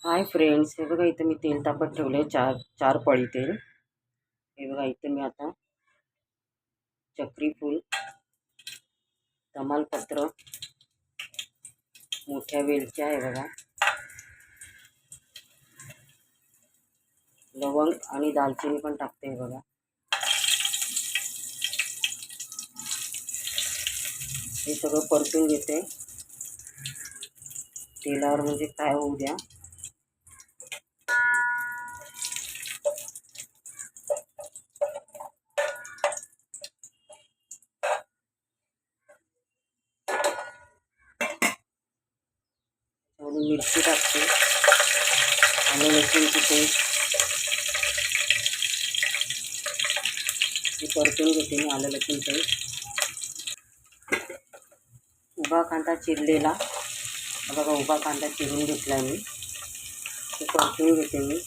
Hi friends, हे बघा इथं मी तेल तापत ठेवले चार चार पळी तेल. हे बघा इथं मी आता चक्री फूल, तमालपत्र, मोठ्या वेलच्या आहे बघा, लवंग आणि दालचिनी पण टाकते हे बघा. हे सगळं परतून घेते तेलावर, म्हणजे काय होऊ द्या. म्हणून मिरची टाकते, आलं लसूणची पेस्ट हे परतून घेते मी. आलं लसूण पेस्ट, उभा कांदा चिरलेला बघा, उभा कांदा चिरून घेतला मी, ते परतून घेते मी.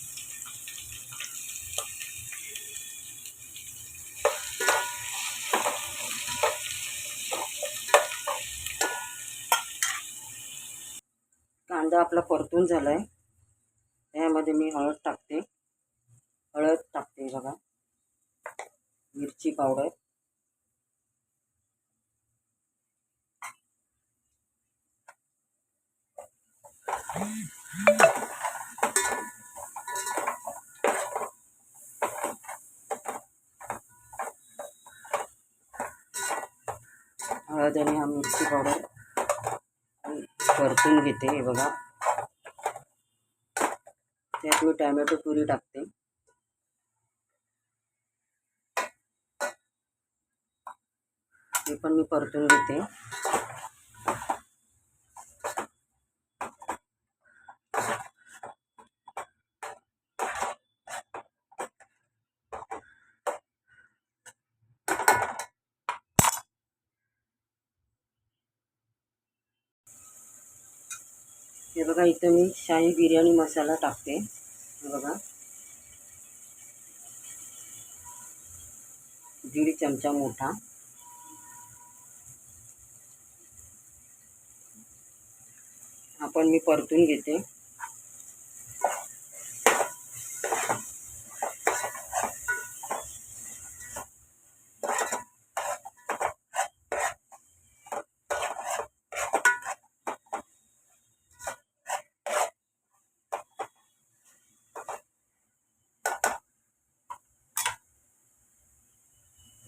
कांदा आपला परतून झाला आहे, त्यामध्ये मी हळद टाकते बघा, मिरची पावडर, हळद आणि हा मिरची पावडर परतून घेते हे बघा. त्यात मी टॅमॅटो प्युरी टाकते. हे पण मी परतून घेते. हे बघा इथं मी शाही बिर्याणी मसाला टाकते हे बघा, 1.5 चमचा मोठा. आपण मी परतून घेते.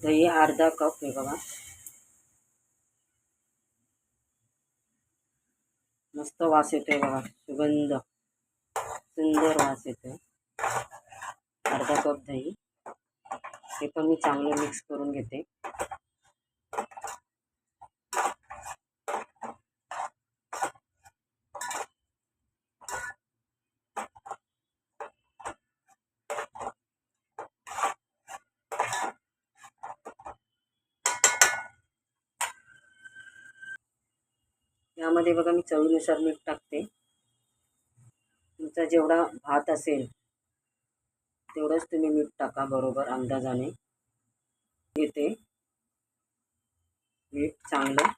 दही अर्धा कप हे बघा, मस्त वास येतोय बघा, सुगंध, सुंदर वास येतोय. अर्धा कप दही, हे पण मी चांगलं मिक्स करून घेते. यामध्ये बघा मी चवीनुसार मीठ टाकते. तुमचा जेवढा भात असेल तेवढंच तुम्ही मीठ टाका, बरोबर अंदाजाने घेते मीठ चांगलं.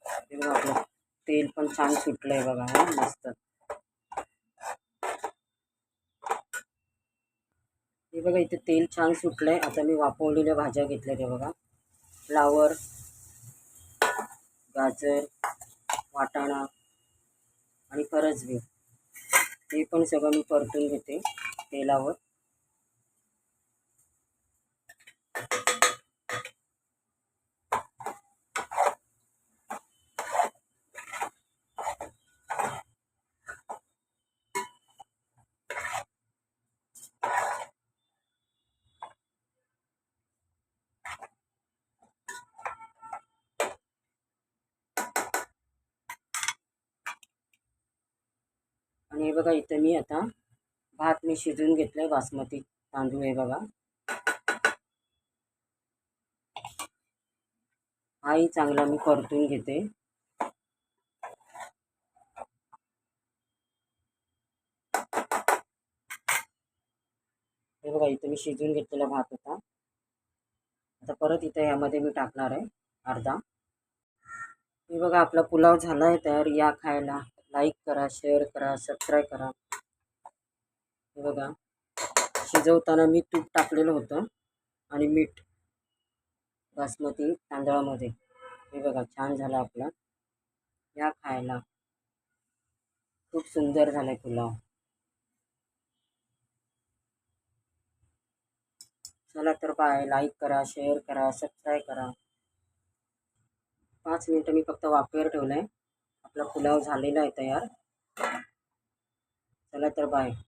हे बघा आपलं तेल पण छान सुटलंय बघा, हा मस्त. हे बघा इथे तेल छान सुटलंय. आता मी वाफवलेल्या भाज्या घेतल्या ते बघा, फ्लावर, गाजर, वाटाणा आणि फरसबी, हे पण सगळं मी परतून घेते तेलावर. आणि हे बघा इथं मी आता भात मी शिजवून घेतलाय, बासमती तांदूळ आहे बघा. हाही चांगला मी परतून घेते. हे बघा इथं मी शिजवून घेतलेला भात होता. आता परत इथं यामध्ये मी टाकणार आहे अर्धा. हे बघा आपला पुलाव झाला आहे तयार, या खायला. लाईक करा, शेअर करा, सबस्क्राईब करा. हे बघा, शिजवताना मी तूप टाकलेलं होतं आणि मीठ बासमती तांदळामध्ये. हे बघा, छान झाला आपला. या खायला. खूप सुंदर झालाय पुलाव. चला तर बाय. लाईक करा, शेअर करा, सबस्क्राईब करा. 5 मिनिटं मी फक्त वाफेवर ठेवलं आहे. आपला पुलाव झालेला आहे तयार. चला तर बाय.